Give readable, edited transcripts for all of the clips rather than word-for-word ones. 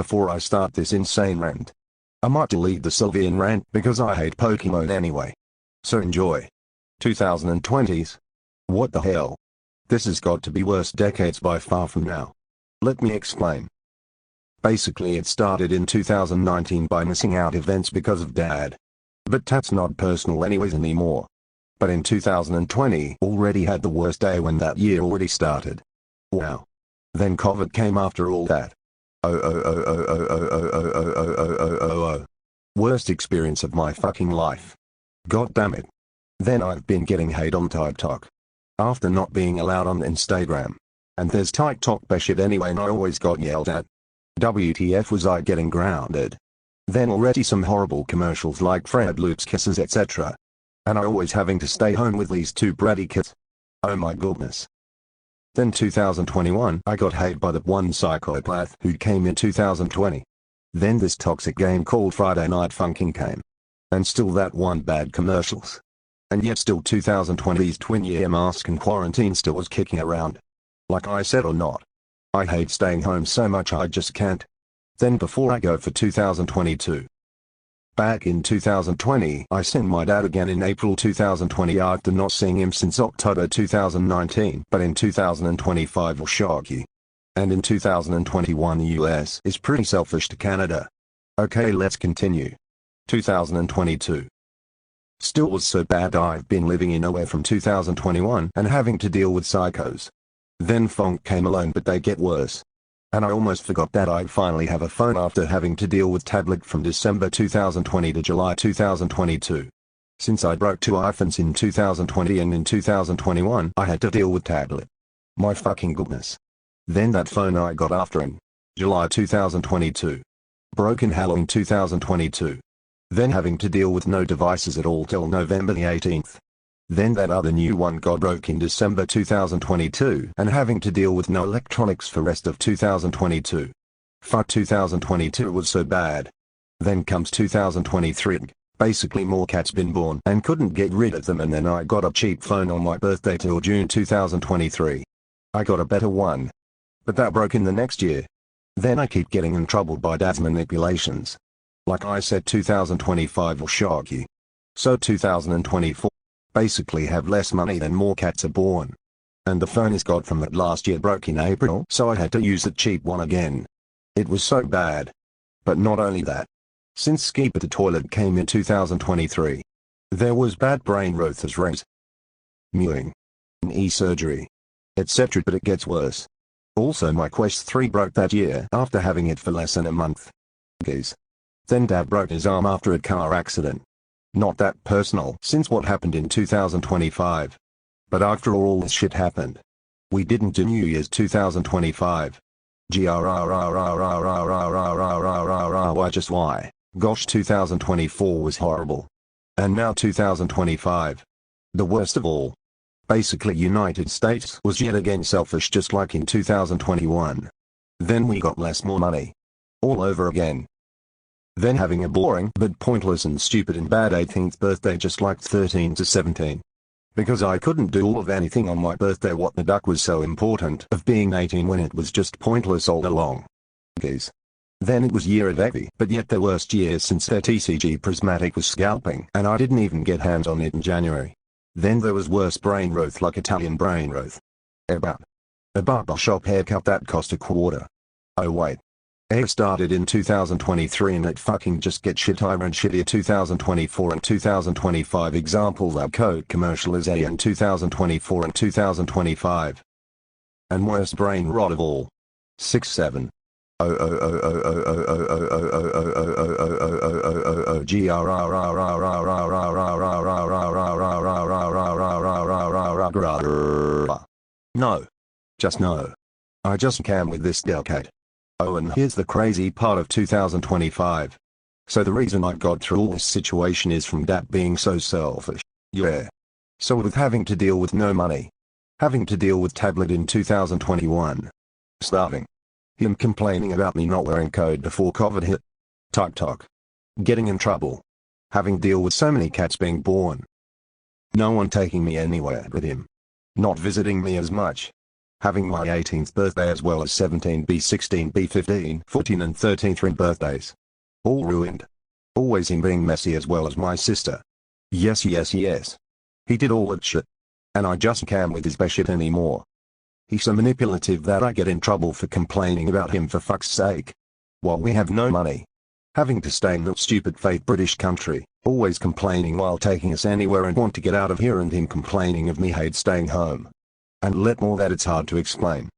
before I start this insane rant. I might delete the Sylvian rant because I hate Pokemon anyway. So enjoy. 2020s? What the hell? This has got to be worst decades by far from now. Let me explain. Basically it started in 2019 by missing out events because of Dad. But that's not personal anyways anymore. But in 2020 already had the worst day when that year already started. Wow. Then COVID came after all that. Worst experience of my fucking life. God damn it. Then I've been getting hate on TikTok. After not being allowed on Instagram. And there's TikTok shit anyway and I always got yelled at. WTF was I getting grounded. Then already some horrible commercials like Fred Loops Kisses etc. And I always having to stay home with these two bratty kids. Oh my goodness. Then 2021 I got hate by that one psychopath who came in 2020. Then this toxic game called Friday Night Funkin' came. And still that one bad commercials. And yet still 2020's twin-year mask and quarantine still was kicking around. Like I said or not. I hate staying home so much I just can't. Then before I go for 2022. Back in 2020 I seen my dad again in April 2020 after not seeing him since October 2019 but in 2025 will shock you. And in 2021 the US is pretty selfish to Canada. Okay, let's continue. 2022. Still was so bad I've been living in nowhere from 2021 and having to deal with psychos. Then Fonk came along but they get worse. And I almost forgot that I'd finally have a phone after having to deal with tablet from December 2020 to July 2022. Since I broke two iPhones in 2020 and in 2021 I had to deal with tablet. My fucking goodness. Then that phone I got after in July 2022. Broke in Halloween 2022. Then having to deal with no devices at all till November the 18th. Then that other new one got broke in December 2022 and having to deal with no electronics for rest of 2022. Fuck 2022 was so bad. Then comes 2023, basically more cats been born and couldn't get rid of them and then I got a cheap phone on my birthday till June 2023. I got a better one. But that broke in the next year. Then I keep getting in trouble by dad's manipulations. Like I said 2025 will shock you. So 2024. Basically have less money than more cats are born. And the phone is got from that last year broke in April so I had to use the cheap one again. It was so bad. But not only that. Since Skip at the Toilet came in 2023. There was bad brain growth as raised. Mewing. Knee surgery. Etc. But it gets worse. Also my Quest 3 broke that year after having it for less than a month. Geez. Then Dad broke his arm after a car accident. Not that personal since what happened in 2025. But after all this shit happened. We didn't do New Year's 2025. Why just why? Gosh 2024 was horrible. And now 2025. The worst of all. Basically United States was yet again selfish just like in 2021. Then we got more money. All over again. Then having a boring but pointless and stupid and bad 18th birthday just like 13 to 17. Because I couldn't do all of anything on my birthday what the duck was so important of being 18 when it was just pointless all along. Geez. Then it was year of Evie but yet the worst year since their TCG Prismatic was scalping and I didn't even get hands on it in January. Then there was worse brain growth like Italian brain growth. About. A barber shop haircut that cost a quarter. Oh wait. It started in 2023 and it fucking just gets shittier and shittier 2024 and 2025 examples are Coke commercial is A in 2024 and 2025. And worst brain rot of all. 6-7. No. Just no. I just can't with this decade. Oh, and here's the crazy part of 2025. So the reason I got through all this situation is from Dad being so selfish. Yeah. So with having to deal with no money. Having to deal with tablet in 2021. Starving. Him complaining about me not wearing code before COVID hit. TikTok. Getting in trouble. Having to deal with so many cats being born. No one taking me anywhere with him. Not visiting me as much. Having my 18th birthday as well as 17B, 16B, 15, 14 and 13th ring birthdays. All ruined. Always him being messy as well as my sister. Yes. He did all that shit. And I just can't with his shit anymore. He's so manipulative that I get in trouble for complaining about him, for fuck's sake. While we have no money. Having to stay in that stupid fake British country, always complaining while taking us anywhere and want to get out of here, and him complaining of me hate staying home. And let more that it's hard to explain.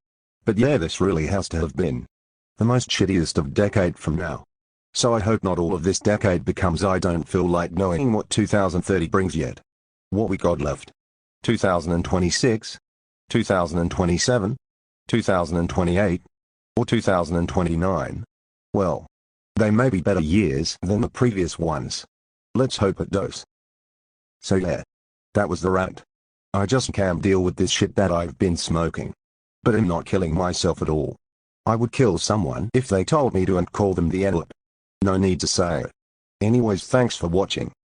But yeah, this really has to have been the most shittiest of decade from now. So I hope not all of this decade becomes I don't feel like knowing what 2030 brings yet. What we got left. 2026? 2027? 2028? Or 2029? Well, they may be better years than the previous ones. Let's hope it does. So yeah. That was the rant. I just can't deal with this shit that I've been smoking. But I'm not killing myself at all. I would kill someone if they told me to and call them the N-word. No need to say it. Anyways, thanks for watching.